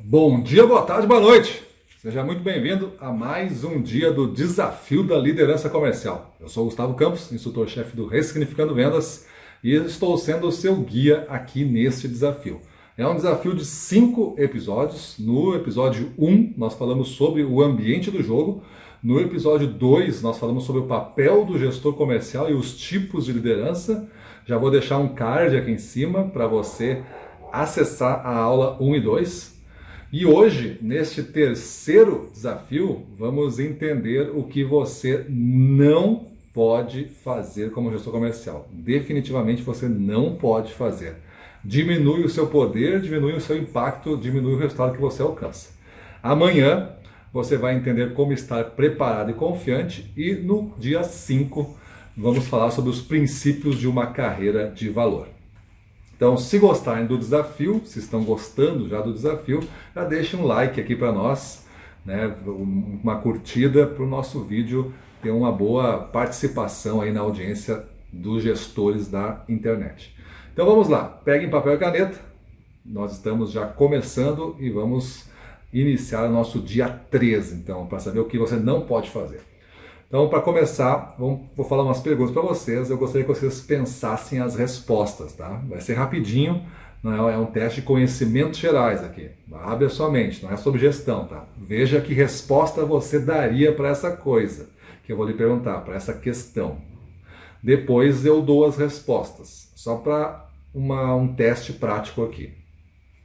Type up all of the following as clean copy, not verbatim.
Bom dia, boa tarde, boa noite. Seja muito bem-vindo a mais um dia do Desafio da Liderança Comercial. Eu sou o Gustavo Campos, instrutor-chefe do Ressignificando Vendas, e estou sendo o seu guia aqui neste desafio. É um desafio de 5 episódios. No episódio 1, nós falamos sobre o ambiente do jogo. No episódio 2, nós falamos sobre o papel do gestor comercial e os tipos de liderança. Já vou deixar um card aqui em cima para você acessar a aula 1 e 2. E hoje, neste terceiro desafio, vamos entender o que você não pode fazer como gestor comercial. Definitivamente você não pode fazer. Diminui o seu poder, diminui o seu impacto, diminui o resultado que você alcança. Amanhã você vai entender como estar preparado e confiante, e no dia 5 vamos falar sobre os princípios de uma carreira de valor. Então, se gostarem do desafio, se estão gostando já do desafio, já deixem um like aqui para nós, né? Uma curtida para o nosso vídeo ter uma boa participação aí na audiência dos gestores da internet. Então vamos lá, peguem papel e caneta, nós estamos já começando e vamos iniciar o nosso dia 13, então, para saber o que você não pode fazer. Então, para começar, vou falar umas perguntas para vocês. Eu gostaria que vocês pensassem as respostas, tá? Vai ser rapidinho, não é um teste de conhecimentos gerais aqui. Abre a sua mente, não é sobre gestão, tá? Veja que resposta você daria para essa coisa que eu vou lhe perguntar, para essa questão. Depois eu dou as respostas, só para um teste prático aqui.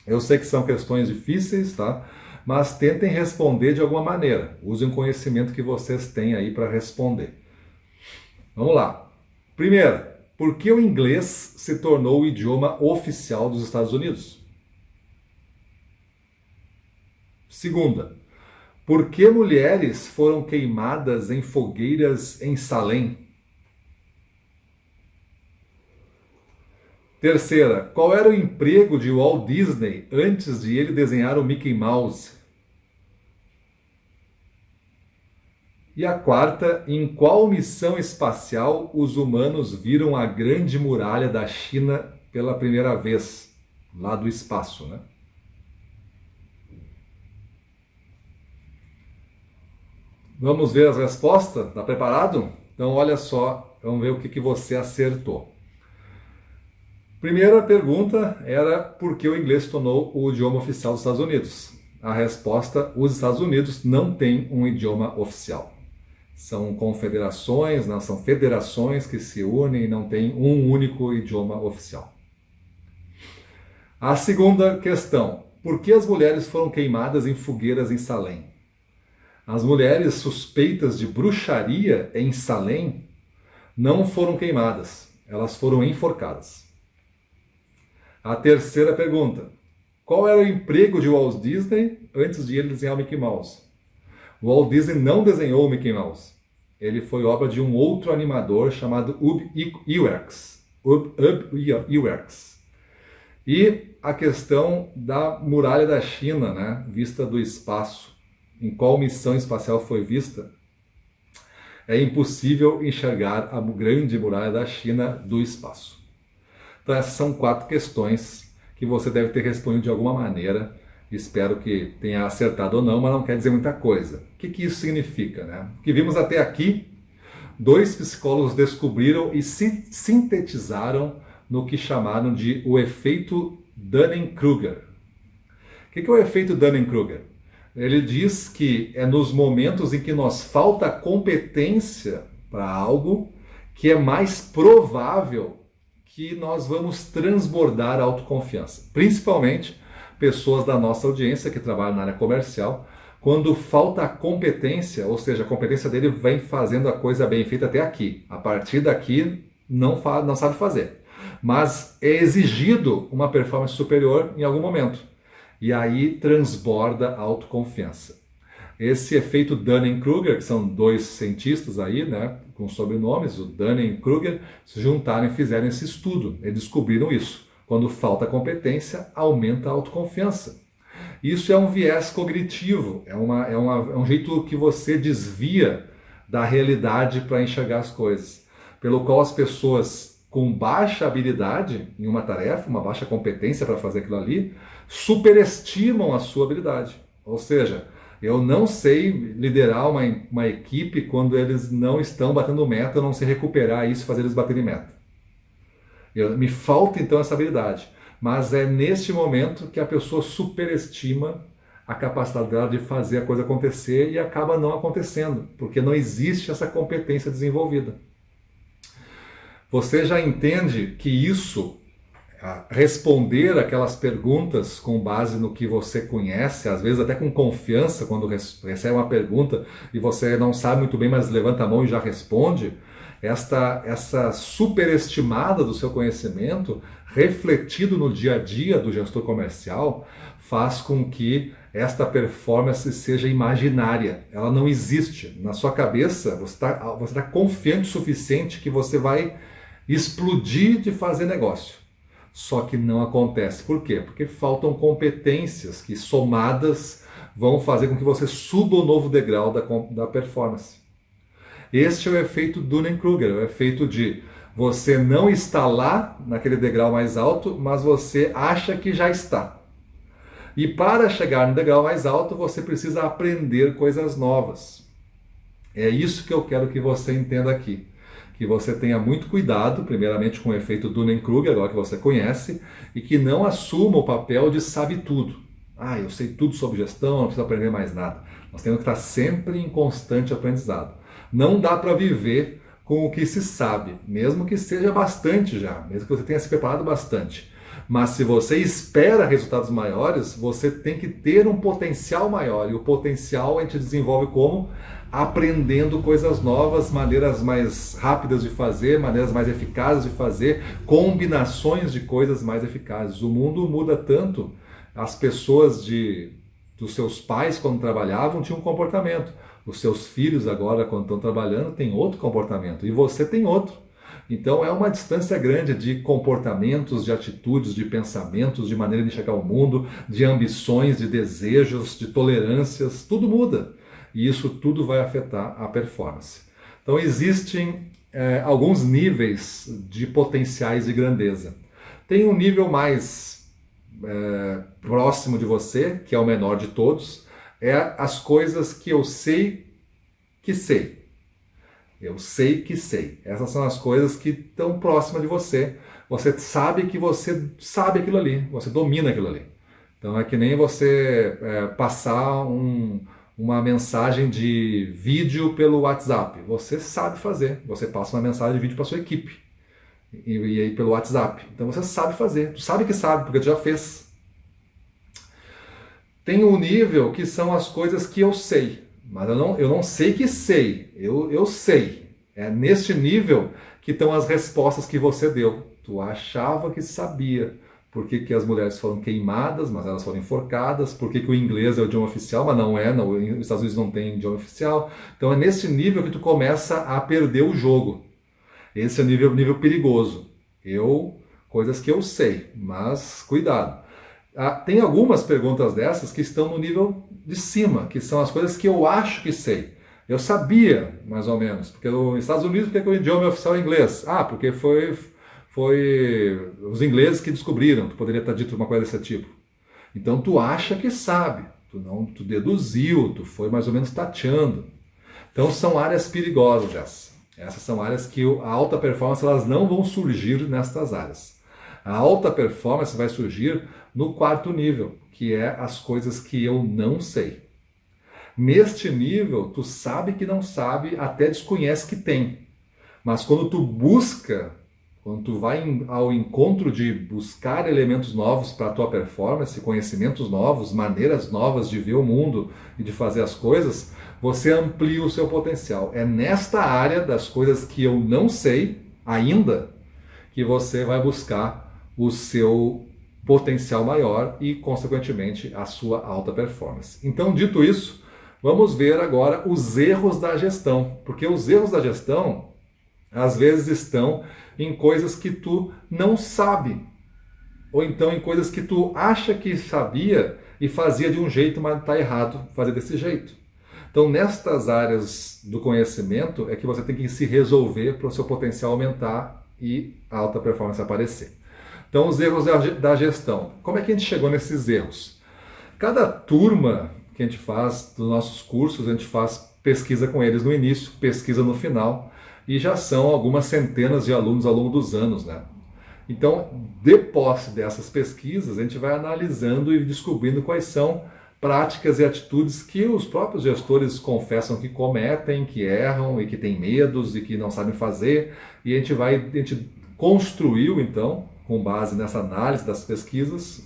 Eu sei que são questões difíceis, tá? Mas tentem responder de alguma maneira. Usem o conhecimento que vocês têm aí para responder. Vamos lá. Primeira, por que o inglês se tornou o idioma oficial dos Estados Unidos? Segunda, por que mulheres foram queimadas em fogueiras em Salem? Terceira, qual era o emprego de Walt Disney antes de ele desenhar o Mickey Mouse? E a quarta, em qual missão espacial os humanos viram a Grande Muralha da China pela primeira vez? Lá do espaço, né? Vamos ver as respostas? Está preparado? Então olha só, vamos ver o que você acertou. Primeira pergunta era por que o inglês se tornou o idioma oficial dos Estados Unidos. A resposta, os Estados Unidos não têm um idioma oficial. São confederações, não, são federações que se unem e não têm um único idioma oficial. A segunda questão, por que as mulheres foram queimadas em fogueiras em Salem? As mulheres suspeitas de bruxaria em Salem não foram queimadas, elas foram enforcadas. A terceira pergunta, qual era o emprego de Walt Disney antes de ele desenhar o Mickey Mouse? O Walt Disney não desenhou o Mickey Mouse. Ele foi obra de um outro animador chamado Ub Iwerks. E a questão da muralha da China, né, vista do espaço. Em qual missão espacial foi vista? É impossível enxergar a grande muralha da China do espaço. Então essas são 4 questões que você deve ter respondido de alguma maneira. Espero que tenha acertado ou não, mas não quer dizer muita coisa. O que isso significa, né? O que vimos até aqui, 2 psicólogos descobriram e sintetizaram no que chamaram de o efeito Dunning-Kruger. O que é o efeito Dunning-Kruger? Ele diz que é nos momentos em que nos falta competência para algo que é mais provável que nós vamos transbordar a autoconfiança. Principalmente pessoas da nossa audiência que trabalham na área comercial, quando falta a competência, ou seja, a competência dele vem fazendo a coisa bem feita até aqui. A partir daqui não sabe fazer. Mas é exigido uma performance superior em algum momento. E aí transborda a autoconfiança. Esse efeito Dunning-Kruger, que são 2 cientistas aí, né, com sobrenomes, o Dunning e Kruger, se juntaram e fizeram esse estudo. Eles descobriram isso. Quando falta competência, aumenta a autoconfiança. Isso é um viés cognitivo, é um jeito que você desvia da realidade para enxergar as coisas, pelo qual as pessoas com baixa habilidade em uma tarefa, uma baixa competência para fazer aquilo ali, superestimam a sua habilidade. Ou seja, eu não sei liderar uma equipe quando eles não estão batendo meta, eu não sei recuperar isso e fazer eles baterem meta. Me falta então essa habilidade. Mas é neste momento que a pessoa superestima a capacidade dela de fazer a coisa acontecer e acaba não acontecendo, porque não existe essa competência desenvolvida. Você já entende que isso, responder aquelas perguntas com base no que você conhece, às vezes até com confiança, quando recebe uma pergunta e você não sabe muito bem, mas levanta a mão e já responde, essa superestimada do seu conhecimento, refletido no dia a dia do gestor comercial, faz com que esta performance seja imaginária. Ela não existe. Na sua cabeça, você está confiante o suficiente que você vai explodir de fazer negócio. Só que não acontece. Por quê? Porque faltam competências que, somadas, vão fazer com que você suba o novo degrau da performance. Este é o efeito Dunning-Kruger, o efeito de você não está lá naquele degrau mais alto, mas você acha que já está. E para chegar no degrau mais alto, você precisa aprender coisas novas. É isso que eu quero que você entenda aqui. Que você tenha muito cuidado, primeiramente com o efeito Dunning-Kruger, agora que você conhece, e que não assuma o papel de sabe tudo. Eu sei tudo sobre gestão, não preciso aprender mais nada. Nós temos que estar sempre em constante aprendizado. Não dá para viver com o que se sabe, mesmo que seja bastante já, mesmo que você tenha se preparado bastante. Mas se você espera resultados maiores, você tem que ter um potencial maior. E o potencial a gente desenvolve como? Aprendendo coisas novas, maneiras mais rápidas de fazer, maneiras mais eficazes de fazer, combinações de coisas mais eficazes. O mundo muda tanto, as pessoas dos seus pais quando trabalhavam tinham um comportamento. Os seus filhos agora quando estão trabalhando têm outro comportamento e você tem outro. Então é uma distância grande de comportamentos, de atitudes, de pensamentos, de maneira de enxergar o mundo, de ambições, de desejos, de tolerâncias, tudo muda. E isso tudo vai afetar a performance. Então existem alguns níveis de potenciais de grandeza. Tem um nível mais próximo de você, que é o menor de todos, é as coisas que eu sei que sei. Eu sei que sei. Essas são as coisas que estão próximas de você. Você sabe que você sabe aquilo ali, você domina aquilo ali. Então é que nem você passar uma mensagem de vídeo pelo WhatsApp. Você sabe fazer. Você passa uma mensagem de vídeo para sua equipe. E aí pelo WhatsApp. Então você sabe fazer. Tu sabe que sabe, porque tu já fez. Tem um nível que são as coisas que eu sei. Mas eu não sei que sei, eu sei. É neste nível que estão as respostas que você deu. Tu achava que sabia. Por que as mulheres foram queimadas, mas elas foram enforcadas? Por que o inglês é o idioma oficial, mas não é? Não, os Estados Unidos não tem idioma oficial. Então é nesse nível que tu começa a perder o jogo. Esse é o nível perigoso. Coisas que eu sei, mas cuidado. Tem algumas perguntas dessas que estão no nível de cima, que são as coisas que eu acho que sei. Eu sabia, mais ou menos, porque nos Estados Unidos, porque o idioma oficial é inglês? Porque foi os ingleses que descobriram, tu poderia ter dito uma coisa desse tipo. Então tu acha que sabe, tu deduziu, tu foi mais ou menos tateando. Então são áreas perigosas essas. Essas são áreas que a alta performance elas não vão surgir nestas áreas. A alta performance vai surgir no quarto nível, que é as coisas que eu não sei. Neste nível, tu sabe que não sabe, até desconhece que tem. Mas quando tu vai ao encontro de buscar elementos novos para a tua performance, conhecimentos novos, maneiras novas de ver o mundo e de fazer as coisas, você amplia o seu potencial. É nesta área das coisas que eu não sei ainda que você vai buscar o seu potencial maior e, consequentemente, a sua alta performance. Então, dito isso, vamos ver agora os erros da gestão. Porque os erros da gestão, às vezes, estão em coisas que tu não sabe. Ou então em coisas que tu acha que sabia e fazia de um jeito, mas está errado fazer desse jeito. Então, nestas áreas do conhecimento, é que você tem que se resolver para o seu potencial aumentar e a alta performance aparecer. Então, os erros da gestão. Como é que a gente chegou nesses erros? Cada turma que a gente faz dos nossos cursos, a gente faz pesquisa com eles no início, pesquisa no final, e já são algumas centenas de alunos ao longo dos anos, né? Então, de posse dessas pesquisas, a gente vai analisando e descobrindo quais são práticas e atitudes que os próprios gestores confessam que cometem, que erram e que têm medos e que não sabem fazer. E a gente construiu, então, com base nessa análise das pesquisas,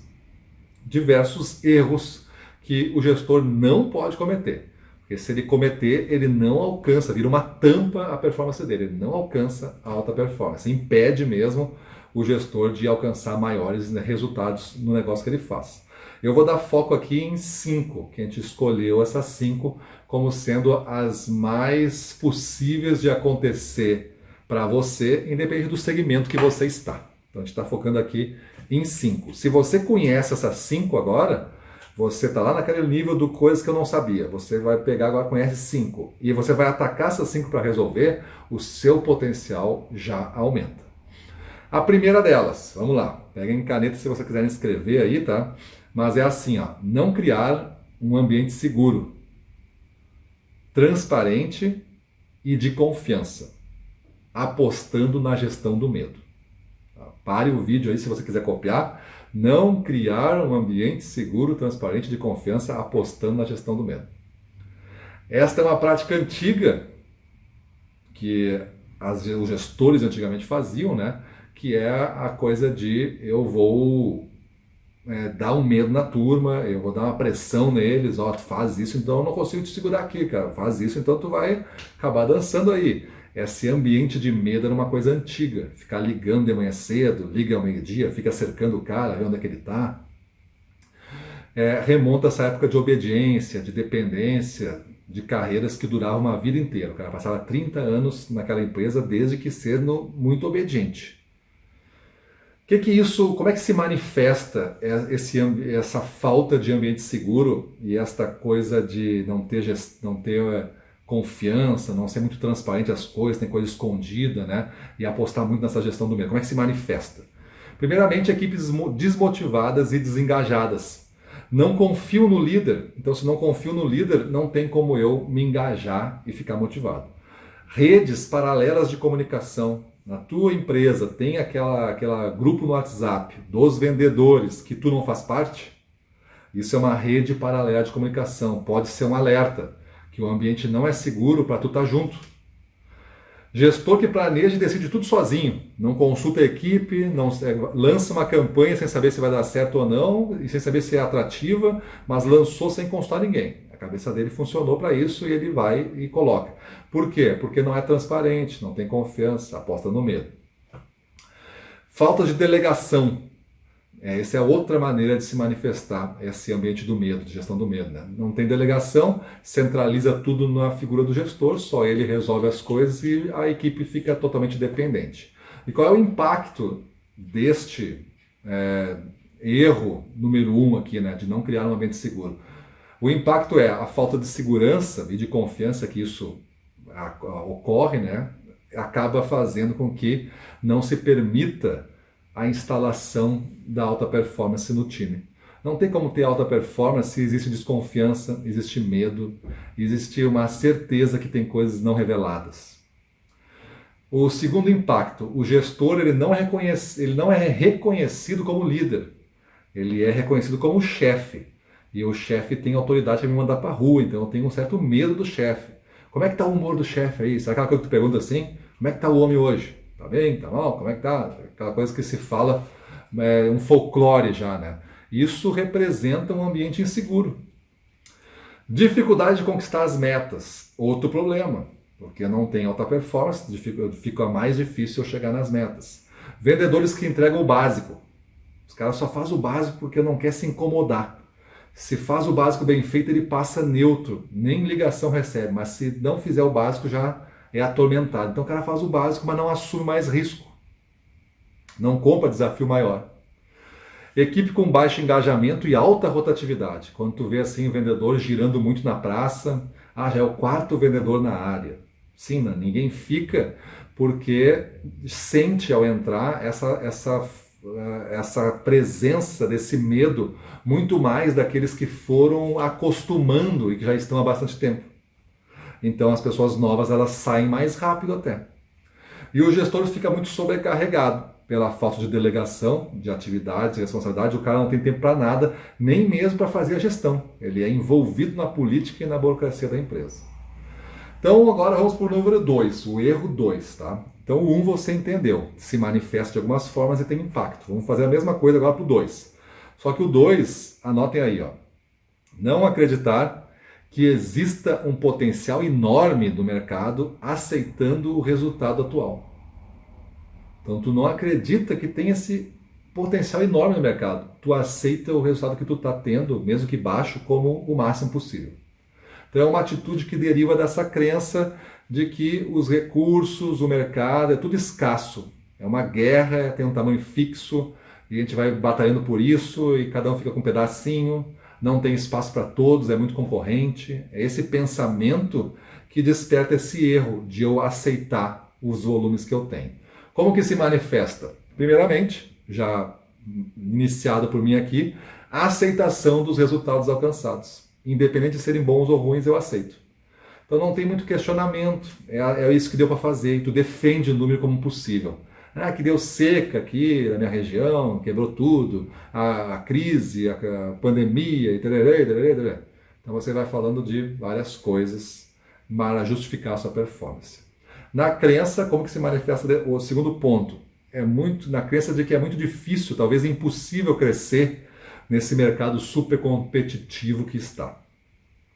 diversos erros que o gestor não pode cometer. Porque se ele cometer, ele não alcança, vira uma tampa a performance dele, ele não alcança a alta performance, impede mesmo o gestor de alcançar maiores, né, resultados no negócio que ele faz. Eu vou dar foco aqui em 5, que a gente escolheu essas 5 como sendo as mais possíveis de acontecer para você, independente do segmento que você está. Então a gente está focando aqui em 5. Se você conhece essas 5 agora, você está lá naquele nível do coisas que eu não sabia. Você vai pegar agora, conhece 5. E você vai atacar essas 5 para resolver, o seu potencial já aumenta. A primeira delas, vamos lá, peguem caneta se você quiser escrever aí, tá? Mas é assim, ó, não criar um ambiente seguro, transparente e de confiança, apostando na gestão do medo. Tá? Pare o vídeo aí se você quiser copiar. Não criar um ambiente seguro, transparente, de confiança, apostando na gestão do medo. Esta é uma prática antiga que os gestores antigamente faziam, né? Que é a coisa de eu vou dar um medo na turma, eu vou dar uma pressão neles, ó, tu faz isso, então eu não consigo te segurar aqui, cara, faz isso, então tu vai acabar dançando aí. Esse ambiente de medo era uma coisa antiga, ficar ligando de manhã cedo, liga ao meio-dia, fica cercando o cara, vê onde é que ele está. Remonta essa época de obediência, de dependência, de carreiras que duravam uma vida inteira. O cara passava 30 anos naquela empresa desde que sendo muito obediente. Como é que se manifesta essa falta de ambiente seguro e esta coisa de não ter confiança, não ser muito transparente as coisas, tem coisa escondida, né? E apostar muito nessa gestão do medo. Como é que se manifesta? Primeiramente, equipes desmotivadas e desengajadas. Não confio no líder. Então, se não confio no líder, não tem como eu me engajar e ficar motivado. Redes paralelas de comunicação. Na tua empresa tem aquela grupo no WhatsApp dos vendedores que tu não faz parte? Isso é uma rede paralela de comunicação. Pode ser um alerta que o ambiente não é seguro para tu estar junto. Gestor que planeja e decide tudo sozinho. Não consulta a equipe, lança uma campanha sem saber se vai dar certo ou não e sem saber se é atrativa, mas lançou sem consultar ninguém. A cabeça dele funcionou para isso e ele vai e coloca. Por quê? Porque não é transparente, não tem confiança, aposta no medo. Falta de delegação. Essa é outra maneira de se manifestar esse ambiente do medo, de gestão do medo, né? Não tem delegação, centraliza tudo na figura do gestor, só ele resolve as coisas e a equipe fica totalmente dependente. E qual é o impacto deste erro número 1 aqui, né, de não criar um ambiente seguro? O impacto é a falta de segurança e de confiança que isso ocorre, né, acaba fazendo com que não se permita a instalação da alta performance no time. Não tem como ter alta performance se existe desconfiança, existe medo, existe uma certeza que tem coisas não reveladas. O segundo impacto, o gestor ele não é reconhecido como líder, ele é reconhecido como chefe. E o chefe tem autoridade para me mandar para a rua, então eu tenho um certo medo do chefe. Como é que está o humor do chefe aí? Sabe aquela coisa que tu pergunta assim? Como é que está o homem hoje? Tá bem? Tá mal? Como é que tá? Aquela coisa que se fala, um folclore já, né? Isso representa um ambiente inseguro. Dificuldade de conquistar as metas. Outro problema, porque não tem alta performance, fica mais difícil eu chegar nas metas. Vendedores que entregam o básico. Os caras só fazem o básico porque não quer se incomodar. Se faz o básico bem feito, ele passa neutro, nem ligação recebe, mas se não fizer o básico já é atormentado. Então o cara faz o básico, mas não assume mais risco. Não compra desafio maior. Equipe com baixo engajamento e alta rotatividade. Quando tu vê assim o vendedor girando muito na praça, já é o 4º vendedor na área. Sim, ninguém fica porque sente ao entrar essa presença desse medo muito mais daqueles que foram acostumando e que já estão há bastante tempo. Então as pessoas novas elas saem mais rápido até. E o gestor fica muito sobrecarregado pela falta de delegação de atividades e responsabilidade. O cara não tem tempo para nada, nem mesmo para fazer a gestão. Ele é envolvido na política e na burocracia da empresa. Então agora vamos para o número 2, o erro 2, tá? Então o 1 você entendeu, se manifesta de algumas formas e tem impacto. Vamos fazer a mesma coisa agora para o 2. Só que o 2, anotem aí, ó. Não acreditar que exista um potencial enorme do mercado aceitando o resultado atual. Então tu não acredita que tem esse potencial enorme no mercado. Tu aceita o resultado que tu está tendo, mesmo que baixo, como o máximo possível. Então é uma atitude que deriva dessa crença de que os recursos, o mercado, é tudo escasso. É uma guerra, tem um tamanho fixo, e a gente vai batalhando por isso, e cada um fica com um pedacinho, não tem espaço para todos, é muito concorrente. É esse pensamento que desperta esse erro de eu aceitar os volumes que eu tenho. Como que se manifesta? Primeiramente, já iniciado por mim aqui, a aceitação dos resultados alcançados. Independente de serem bons ou ruins, eu aceito. Então não tem muito questionamento, é isso que deu para fazer, e tu defende o número como possível. Que deu seca aqui na minha região, quebrou tudo, a crise, a pandemia, e tererê, tererê, tererê. Então você vai falando de várias coisas para justificar a sua performance. Na crença, como que se manifesta o segundo ponto? Na crença de que é muito difícil, talvez impossível crescer nesse mercado super competitivo que está.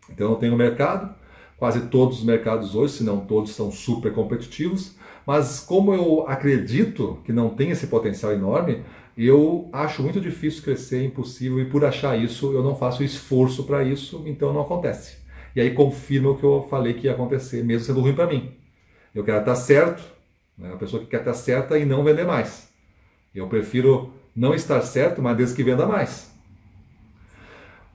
Então eu tenho um mercado, quase todos os mercados hoje, se não todos, são super competitivos, mas como eu acredito que não tem esse potencial enorme, eu acho muito difícil crescer, impossível, e por achar isso, eu não faço esforço para isso, então não acontece. E aí confirma o que eu falei que ia acontecer, mesmo sendo ruim para mim. Eu quero estar certo, né? A pessoa que quer estar certa e não vender mais. Eu prefiro não estar certo, mas desde que venda mais.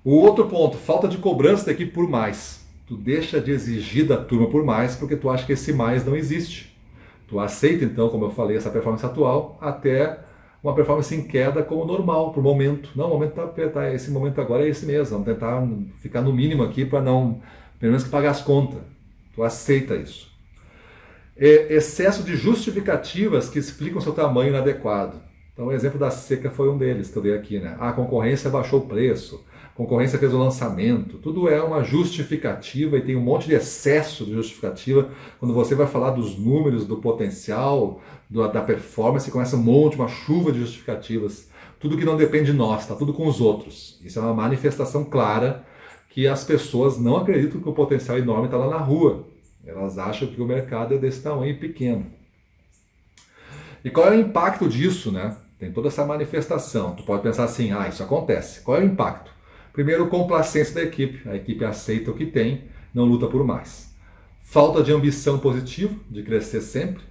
O outro ponto, falta de cobrança da equipe por mais. Tu deixa de exigir da turma por mais porque tu acha que esse mais não existe. Tu aceita então, como eu falei, essa performance atual até uma performance em queda como normal, para o momento. Não, o momento esse momento agora é esse mesmo. Vamos tentar ficar no mínimo aqui para não, pelo menos que pagar as contas. Tu aceita isso. Excesso de justificativas que explicam seu tamanho inadequado. Então o exemplo da seca foi um deles que eu dei aqui, né? A concorrência baixou o preço, a concorrência fez o lançamento, tudo é uma justificativa e tem um monte de excesso de justificativa. Quando você vai falar dos números, do potencial, da performance, começa um monte, uma chuva de justificativas. Tudo que não depende de nós, está tudo com os outros. Isso é uma manifestação clara que as pessoas não acreditam que o potencial enorme está lá na rua. Elas acham que o mercado é desse tamanho pequeno. E qual é o impacto disso, né? Tem toda essa manifestação. Tu pode pensar assim, isso acontece. Qual é o impacto? Primeiro, complacência da equipe. A equipe aceita o que tem, não luta por mais. Falta de ambição positiva, de crescer sempre.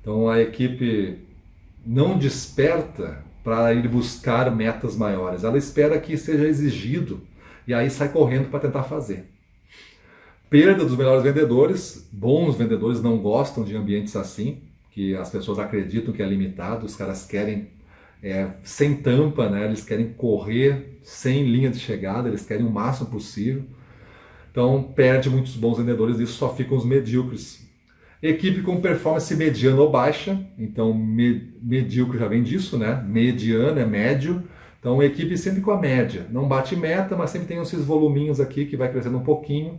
Então a equipe não desperta para ir buscar metas maiores. Ela espera que seja exigido e aí sai correndo para tentar fazer. Perda dos melhores vendedores. Bons vendedores não gostam de ambientes assim, que as pessoas acreditam que é limitado, os caras querem sem tampa, né? Eles querem correr sem linha de chegada, eles querem o máximo possível. Então perde muitos bons vendedores, isso só ficam os medíocres. Equipe com performance mediana ou baixa, então medíocre já vem disso, né? Mediano é médio, então equipe sempre com a média. Não bate meta, mas sempre tem esses voluminhos aqui que vai crescendo um pouquinho.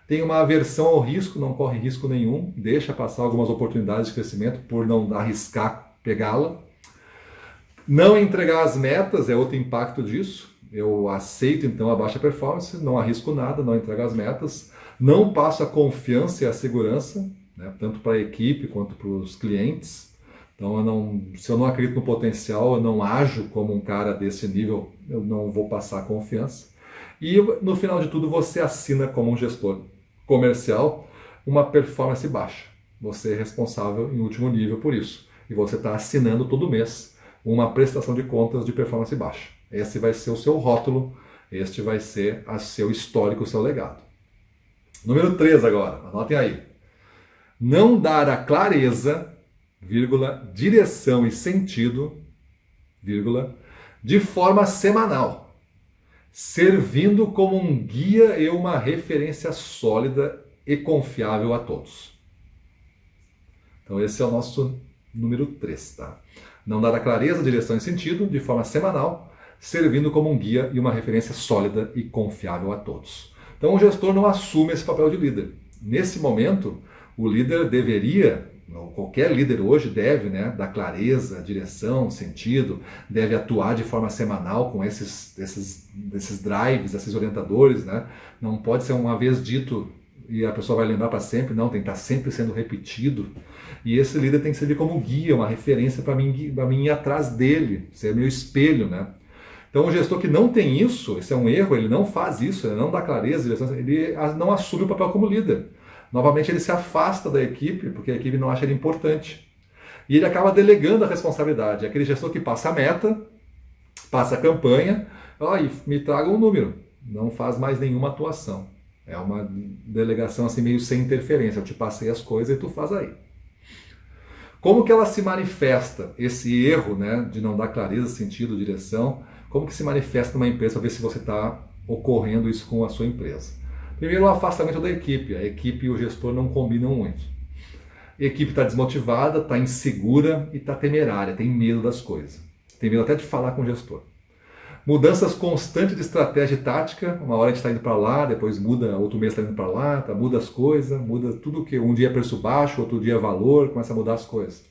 Tem uma aversão ao risco, não corre risco nenhum, deixa passar algumas oportunidades de crescimento por não arriscar pegá-la. Não entregar as metas é outro impacto disso. Eu aceito então a baixa performance, não arrisco nada, não entrego as metas, não passo a confiança e a segurança, né, tanto para a equipe quanto para os clientes. Então, se eu não acredito no potencial, eu não ajo como um cara desse nível, eu não vou passar confiança. E no final de tudo, você assina como um gestor comercial uma performance baixa. Você é responsável em último nível por isso. E você está assinando todo mês uma prestação de contas de performance baixa. Esse vai ser o seu rótulo, este vai ser o seu histórico, o seu legado. Número 3 agora, anotem aí. não dar a clareza, vírgula, direção e sentido, vírgula, de forma semanal, servindo como um guia e uma referência sólida e confiável a todos. Então esse é o nosso número 3, tá? Não dar a clareza, direção e sentido de forma semanal, servindo como um guia e uma referência sólida e confiável a todos. Então o gestor não assume esse papel de líder. Nesse momento, o líder deveria, qualquer líder hoje deve, né, dar clareza, direção, sentido, deve atuar de forma semanal com esses drives, esses orientadores, né? Não pode ser uma vez dito e a pessoa vai lembrar para sempre, não, tem que estar sempre sendo repetido. E esse líder tem que servir como guia, uma referência para mim ir atrás dele, ser meu espelho, né? Então o gestor que não tem isso, esse é um erro, ele não faz isso, ele não dá clareza, ele não assume o papel como líder. Novamente ele se afasta da equipe, porque a equipe não acha ele importante. E ele acaba delegando a responsabilidade. É aquele gestor que passa a meta, passa a campanha, e me traga um número, não faz mais nenhuma atuação. É uma delegação assim meio sem interferência, eu te passei as coisas e tu faz aí. Como que ela se manifesta, esse erro, né, de não dar clareza, sentido, direção, como que se manifesta numa empresa para ver se você está ocorrendo isso com a sua empresa? Primeiro, o afastamento da equipe. A equipe e o gestor não combinam muito. A equipe está desmotivada, está insegura e está temerária, tem medo das coisas. Tem medo até de falar com o gestor. Mudanças constantes de estratégia e tática. Uma hora a gente está indo para lá, depois muda, outro mês está indo para lá, muda as coisas, muda tudo que um dia é preço baixo, outro dia é valor, começa a mudar as coisas.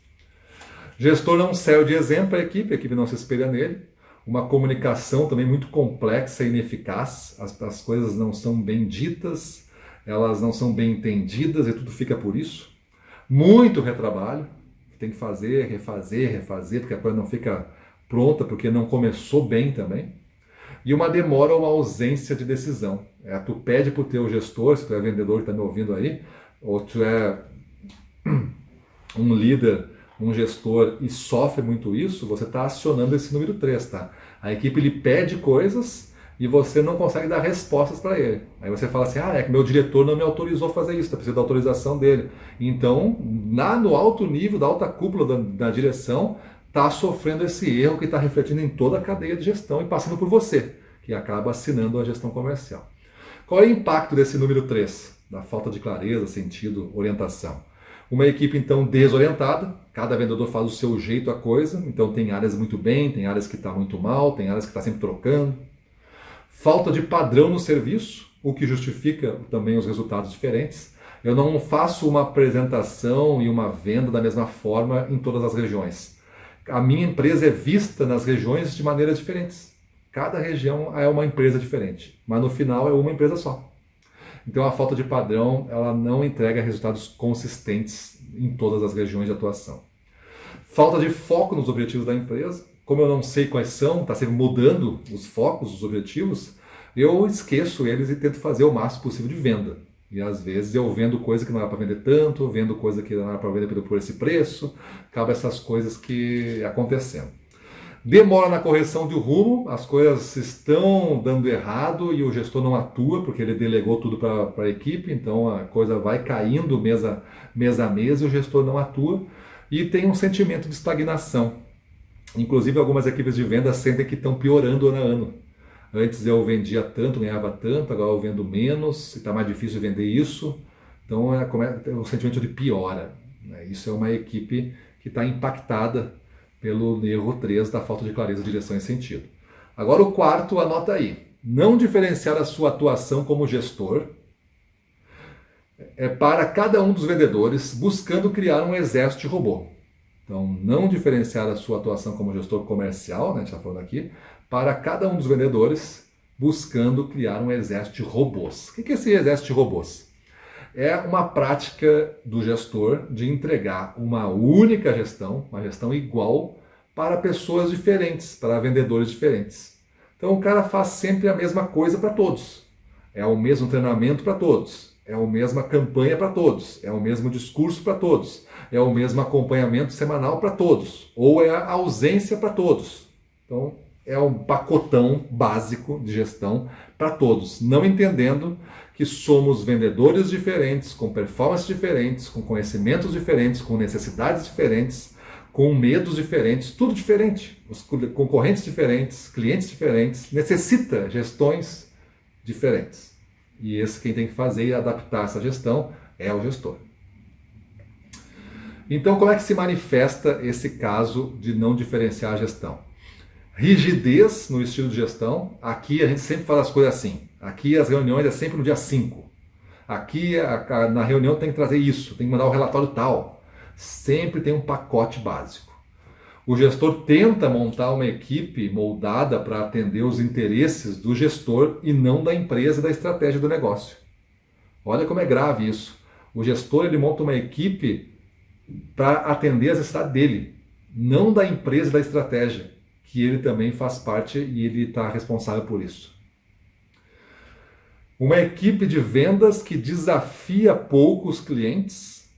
Gestor não serve de exemplo para a equipe não se espelha nele. Uma comunicação também muito complexa e ineficaz. As coisas não são bem ditas, elas não são bem entendidas e tudo fica por isso. Muito retrabalho, tem que fazer, refazer, porque a coisa não fica pronta, porque não começou bem também. E uma demora ou uma ausência de decisão. Tu pede para o teu gestor, se tu é vendedor que está me ouvindo aí, ou tu é um líder, um gestor e sofre muito isso, você está acionando esse número 3, tá? A equipe lhe pede coisas e você não consegue dar respostas para ele. Aí você fala assim, é que meu diretor não me autorizou a fazer isso, eu preciso da autorização dele. Então, no alto nível, da alta cúpula da direção, está sofrendo esse erro que está refletindo em toda a cadeia de gestão e passando por você, que acaba assinando a gestão comercial. Qual é o impacto desse número 3? Da falta de clareza, sentido, orientação. Uma equipe, então, desorientada, cada vendedor faz o seu jeito a coisa, então tem áreas muito bem, tem áreas que está muito mal, tem áreas que está sempre trocando. Falta de padrão no serviço, o que justifica também os resultados diferentes. Eu não faço uma apresentação e uma venda da mesma forma em todas as regiões. A minha empresa é vista nas regiões de maneiras diferentes. Cada região é uma empresa diferente, mas no final é uma empresa só. Então a falta de padrão, ela não entrega resultados consistentes em todas as regiões de atuação. Falta de foco nos objetivos da empresa. Como eu não sei quais são, está sempre mudando os focos, os objetivos, eu esqueço eles e tento fazer o máximo possível de venda. E às vezes eu vendo coisa que não era para vender tanto, vendo coisa que não era para vender por esse preço, acaba essas coisas que acontecendo. Demora na correção de rumo, as coisas estão dando errado e o gestor não atua porque ele delegou tudo para a equipe, então a coisa vai caindo mês a mês e o gestor não atua e tem um sentimento de estagnação. Inclusive algumas equipes de venda sentem que estão piorando ano a ano. Antes eu vendia tanto, ganhava tanto, agora eu vendo menos, está mais difícil vender isso. Então é um sentimento de piora. Isso é uma equipe que está impactada pelo erro 3 da falta de clareza, direção e sentido. Agora o quarto, anota aí. Não diferenciar a sua atuação como gestor para cada um dos vendedores, buscando criar um exército de robô. Então, não diferenciar a sua atuação como gestor comercial, né, a gente está falando aqui, para cada um dos vendedores, buscando criar um exército de robôs. O que é esse exército de robôs? É uma prática do gestor de entregar uma única gestão, uma gestão igual para pessoas diferentes, para vendedores diferentes. Então o cara faz sempre a mesma coisa para todos. É o mesmo treinamento para todos. É a mesma campanha para todos. É o mesmo discurso para todos. É o mesmo acompanhamento semanal para todos. Ou é a ausência para todos. Então é um pacotão básico de gestão para todos, não entendendo que somos vendedores diferentes, com performances diferentes, com conhecimentos diferentes, com necessidades diferentes, com medos diferentes, tudo diferente. Os concorrentes diferentes, clientes diferentes, necessita gestões diferentes. E esse quem tem que fazer e adaptar essa gestão é o gestor. Então, como é que se manifesta esse caso de não diferenciar a gestão? Rigidez no estilo de gestão. Aqui a gente sempre faz as coisas assim. Aqui as reuniões é sempre no dia 5. Aqui na reunião tem que trazer isso, tem que mandar o relatório tal. Sempre tem um pacote básico. O gestor tenta montar uma equipe moldada para atender os interesses do gestor e não da empresa e da estratégia do negócio. Olha como é grave isso. O gestor ele monta uma equipe para atender as necessidades dele, não da empresa e da estratégia, que ele também faz parte e ele está responsável por isso. Uma equipe de vendas que desafia pouco os clientes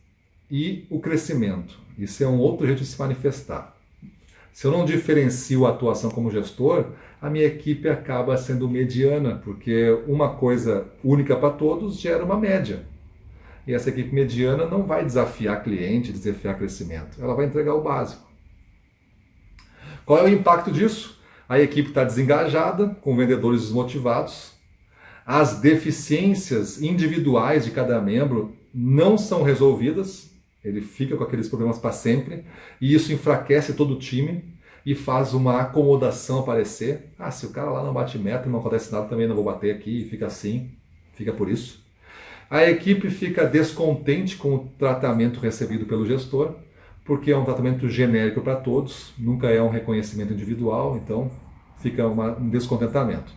e o crescimento. Isso é um outro jeito de se manifestar. Se eu não diferencio a atuação como gestor, a minha equipe acaba sendo mediana, porque uma coisa única para todos gera uma média. E essa equipe mediana não vai desafiar cliente, desafiar crescimento. Ela vai entregar o básico. Qual é o impacto disso? A equipe está desengajada, com vendedores desmotivados. As deficiências individuais de cada membro não são resolvidas. Ele fica com aqueles problemas para sempre. E isso enfraquece todo o time e faz uma acomodação aparecer. Se o cara lá não bate meta e não acontece nada, também não vou bater aqui. E fica assim, fica por isso. A equipe fica descontente com o tratamento recebido pelo gestor, porque é um tratamento genérico para todos, nunca é um reconhecimento individual, então fica um descontentamento.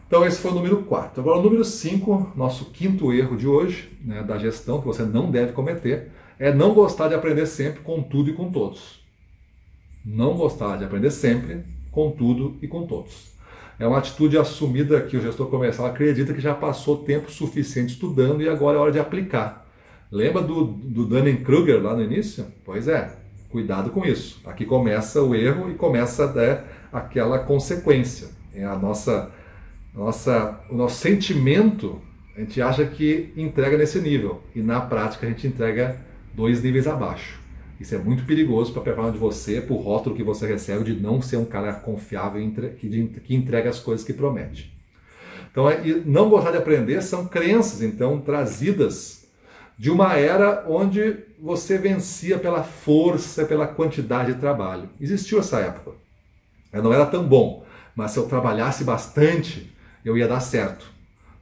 Então esse foi o número 4. Agora o número 5, nosso quinto erro de hoje, né, da gestão, que você não deve cometer, é não gostar de aprender sempre com tudo e com todos. Não gostar de aprender sempre com tudo e com todos. É uma atitude assumida que o gestor comercial acredita que já passou tempo suficiente estudando e agora é hora de aplicar. Lembra do Dunning-Kruger lá no início? Pois é, cuidado com isso. Aqui começa o erro e começa aquela consequência. O nosso sentimento, a gente acha que entrega nesse nível e na prática a gente entrega 2 níveis abaixo. Isso é muito perigoso para a performance de você, para o rótulo que você recebe de não ser um cara confiável que entrega as coisas que promete. Então, não gostar de aprender são crenças, então, trazidas de uma era onde você vencia pela força, pela quantidade de trabalho. Existiu essa época. Eu não era tão bom, mas se eu trabalhasse bastante, eu ia dar certo.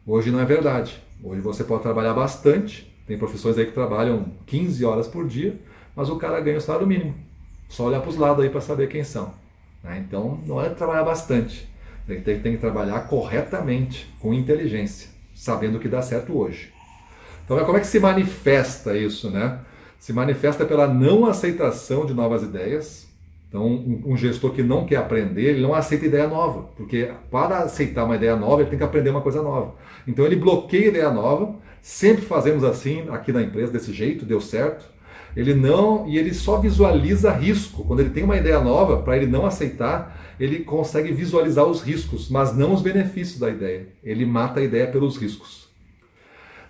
Hoje não é verdade. Hoje você pode trabalhar bastante, tem profissões aí que trabalham 15 horas por dia, mas o cara ganha o salário mínimo. Só olhar para os lados aí para saber quem são. Então não é trabalhar bastante. Tem que trabalhar corretamente, com inteligência, sabendo o que dá certo hoje. Então como é que se manifesta isso, né? Se manifesta pela não aceitação de novas ideias. Então um gestor que não quer aprender, ele não aceita ideia nova. Porque para aceitar uma ideia nova, ele tem que aprender uma coisa nova. Então ele bloqueia a ideia nova. Sempre fazemos assim aqui na empresa, desse jeito, deu certo. Ele só visualiza risco. Quando ele tem uma ideia nova, para ele não aceitar, ele consegue visualizar os riscos, mas não os benefícios da ideia. Ele mata a ideia pelos riscos.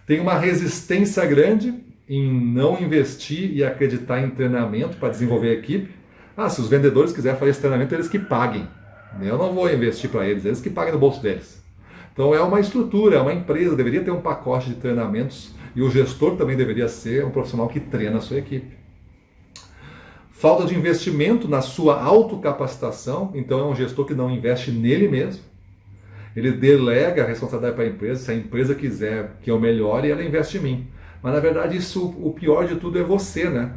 Tem uma resistência grande em não investir e acreditar em treinamento para desenvolver a equipe. Se os vendedores quiserem fazer esse treinamento, eles que paguem. Eu não vou investir para eles que paguem no bolso deles. Então é uma estrutura, é uma empresa, deveria ter um pacote de treinamentos. E o gestor também deveria ser um profissional que treina a sua equipe. Falta de investimento na sua autocapacitação, então é um gestor que não investe nele mesmo. Ele delega a responsabilidade para a empresa, se a empresa quiser que eu melhore, ela investe em mim. Mas na verdade o pior de tudo é você, né?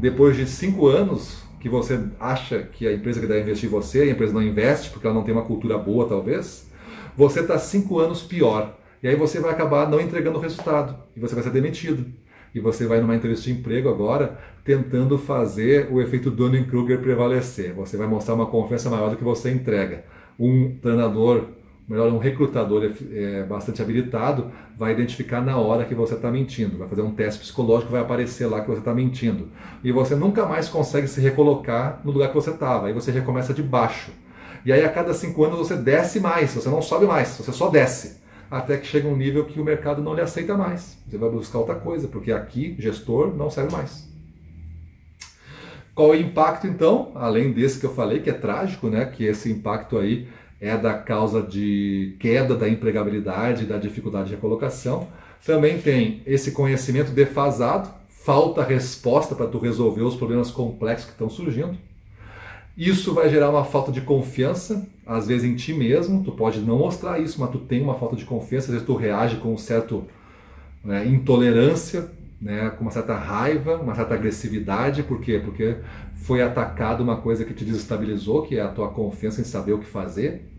Depois de 5 anos que você acha que a empresa que deve investir em você, a empresa não investe porque ela não tem uma cultura boa talvez, você está 5 anos pior. E aí você vai acabar não entregando o resultado. E você vai ser demitido. E você vai numa entrevista de emprego agora tentando fazer o efeito Dunning-Kruger prevalecer. Você vai mostrar uma confiança maior do que você entrega. Um treinador, melhor, um recrutador bastante habilitado vai identificar na hora que você está mentindo. Vai fazer um teste psicológico, vai aparecer lá que você está mentindo. E você nunca mais consegue se recolocar no lugar que você estava. Aí você recomeça de baixo. E aí a cada 5 anos você desce mais, você não sobe mais, você só desce. Até que chega um nível que o mercado não lhe aceita mais. Você vai buscar outra coisa, porque aqui, gestor, não serve mais. Qual é o impacto, então? Além desse que eu falei, que é trágico, né? Que esse impacto aí é da causa de queda da empregabilidade, da dificuldade de recolocação. Também tem esse conhecimento defasado, falta resposta para tu resolver os problemas complexos que estão surgindo. Isso vai gerar uma falta de confiança, às vezes em ti mesmo. Tu pode não mostrar isso, mas tu tem uma falta de confiança, às vezes tu reage com um certo intolerância, né, com uma certa raiva, uma certa agressividade. Por quê? Porque foi atacado uma coisa que te desestabilizou, que é a tua confiança em saber o que fazer.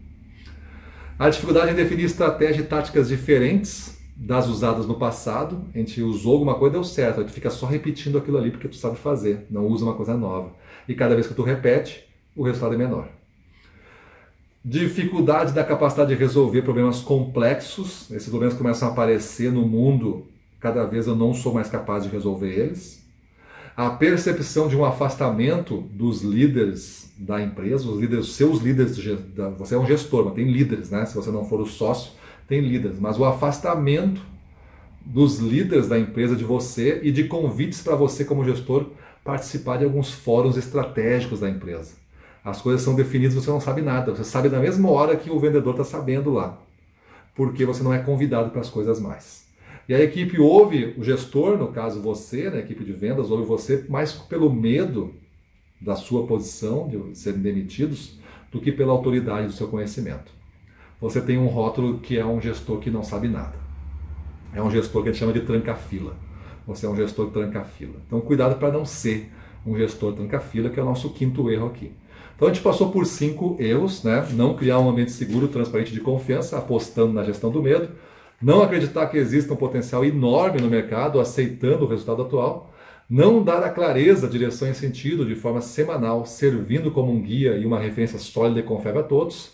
A dificuldade em definir estratégias e táticas diferentes das usadas no passado. A gente usou alguma coisa, deu certo, aí tu fica só repetindo aquilo ali porque tu sabe fazer, não usa uma coisa nova. E cada vez que tu repete, o resultado é menor. Dificuldade da capacidade de resolver problemas complexos. Esses problemas começam a aparecer no mundo, cada vez eu não sou mais capaz de resolver eles. A percepção de um afastamento dos líderes da empresa, os líderes, seus líderes, você é um gestor, mas tem líderes, né? Se você não for o sócio, tem líderes, mas o afastamento dos líderes da empresa de você e de convites para você como gestor participar de alguns fóruns estratégicos da empresa. As coisas são definidas, você não sabe nada, você sabe na mesma hora que o vendedor está sabendo lá, porque você não é convidado para as coisas mais. E a equipe ouve o gestor, no caso você, né, a equipe de vendas, ouve você mais pelo medo da sua posição, de serem demitidos, do que pela autoridade do seu conhecimento. Você tem um rótulo que é um gestor que não sabe nada. É um gestor que a gente chama de tranca-fila. Você é um gestor tranca-fila. Então cuidado para não ser um gestor tranca-fila, que é o nosso quinto erro aqui. Então a gente passou por 5 erros, né? Não criar um ambiente seguro, transparente, de confiança, apostando na gestão do medo. Não acreditar que existe um potencial enorme no mercado, aceitando o resultado atual. Não dar a clareza, direção e sentido de forma semanal, servindo como um guia e uma referência sólida e confiável a todos.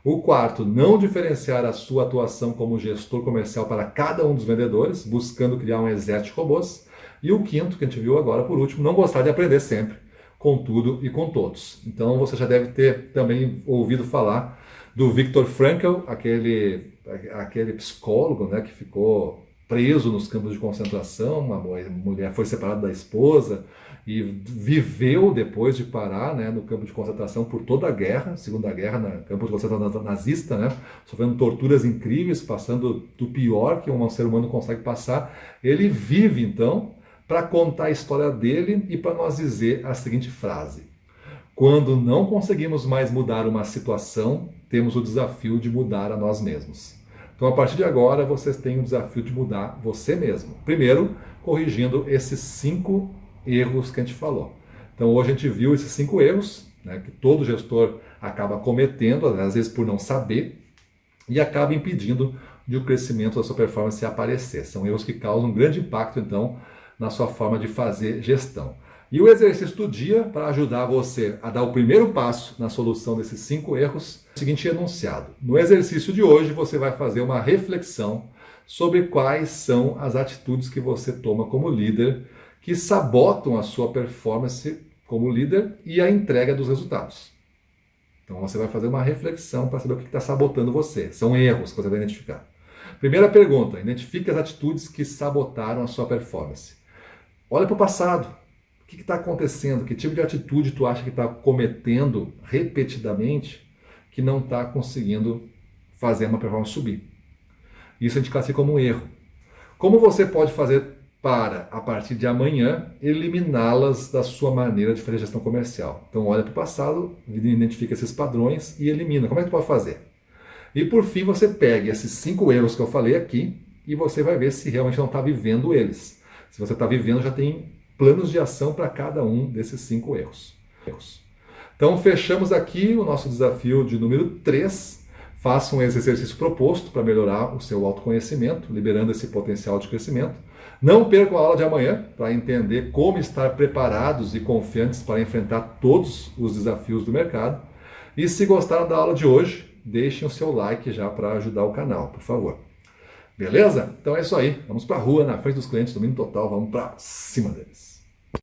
O quarto, não diferenciar a sua atuação como gestor comercial para cada um dos vendedores, buscando criar um exército de robôs. E o quinto, que a gente viu agora por último, não gostar de aprender sempre, com tudo e com todos. Então você já deve ter também ouvido falar do Viktor Frankl, aquele psicólogo, né, que ficou preso nos campos de concentração. Uma mulher foi separada da esposa e viveu depois de parar, né, no campo de concentração por toda a guerra, Segunda Guerra, no campo de concentração nazista, né, sofrendo torturas incríveis, passando do pior que um ser humano consegue passar. Ele vive, então, para contar a história dele e para nós dizer a seguinte frase: quando não conseguimos mais mudar uma situação, temos o desafio de mudar a nós mesmos. Então, a partir de agora, vocês têm o desafio de mudar você mesmo. Primeiro, corrigindo esses 5 erros que a gente falou. Então, hoje a gente viu esses 5 erros, né, que todo gestor acaba cometendo, às vezes por não saber, e acaba impedindo de o crescimento da sua performance aparecer. São erros que causam um grande impacto, então, na sua forma de fazer gestão. E o exercício do dia, para ajudar você a dar o primeiro passo na solução desses 5 erros, é o seguinte enunciado. No exercício de hoje, você vai fazer uma reflexão sobre quais são as atitudes que você toma como líder que sabotam a sua performance como líder e a entrega dos resultados. Então você vai fazer uma reflexão para saber o que está sabotando você. São erros que você vai identificar. Primeira pergunta, identifique as atitudes que sabotaram a sua performance. Olha para o passado. O que está acontecendo? Que tipo de atitude tu acha que está cometendo repetidamente que não está conseguindo fazer uma performance subir? Isso a gente classifica como um erro. Como você pode fazer para, a partir de amanhã, eliminá-las da sua maneira de fazer gestão comercial? Então olha para o passado, identifica esses padrões e elimina. Como é que tu pode fazer? E por fim você pega esses 5 erros que eu falei aqui e você vai ver se realmente não está vivendo eles. Se você está vivendo, já tem planos de ação para cada um desses 5 erros. Então fechamos aqui o nosso desafio de número 3. Façam esse exercício proposto para melhorar o seu autoconhecimento, liberando esse potencial de crescimento. Não percam a aula de amanhã para entender como estar preparados e confiantes para enfrentar todos os desafios do mercado. E se gostaram da aula de hoje, deixem o seu like já para ajudar o canal, por favor. Beleza? Então é isso aí. Vamos para a rua, na frente dos clientes, domínio total. Vamos para cima deles.